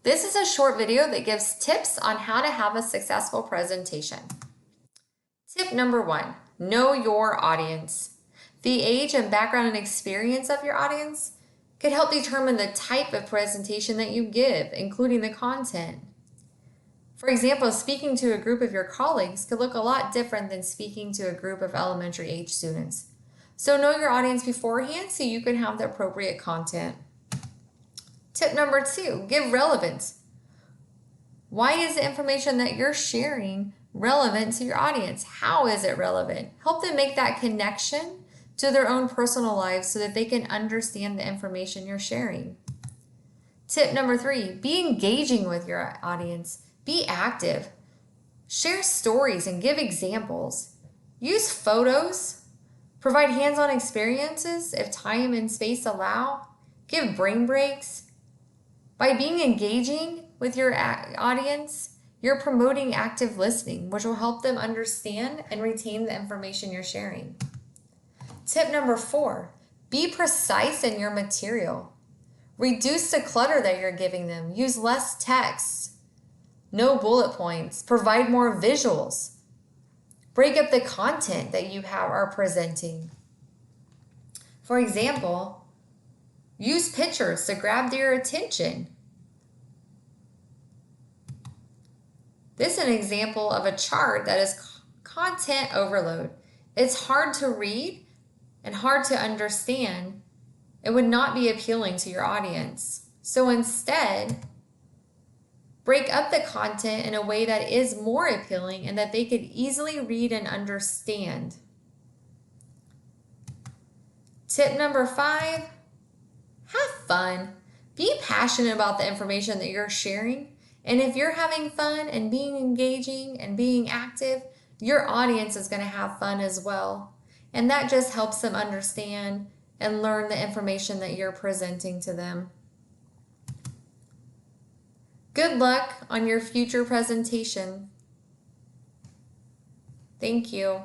This is a short video that gives tips on how to have a successful presentation. Tip number 1, know your audience. The age and background and experience of your audience could help determine the type of presentation that you give, including the content. For example, speaking to a group of your colleagues could look a lot different than speaking to a group of elementary age students. So know your audience beforehand so you can have the appropriate content. Tip number 2, give relevance. Why is the information that you're sharing relevant to your audience? How is it relevant? Help them make that connection to their own personal lives so that they can understand the information you're sharing. Tip number 3, be engaging with your audience. Be active. Share stories and give examples. Use photos. Provide hands-on experiences if time and space allow. Give brain breaks. By being engaging with your audience, you're promoting active listening, which will help them understand and retain the information you're sharing. Tip number 4, be precise in your material. Reduce the clutter that you're giving them. Use less text, no bullet points. Provide more visuals. Break up the content that you are presenting. For example, use pictures to grab their attention. This is an example of a chart that is content overload. It's hard to read and hard to understand. It would not be appealing to your audience. So instead, break up the content in a way that is more appealing and that they could easily read and understand. Tip number 5, have fun. Be passionate about the information that you're sharing. And if you're having fun and being engaging and being active, your audience is going to have fun as well. And that just helps them understand and learn the information that you're presenting to them. Good luck on your future presentation. Thank you.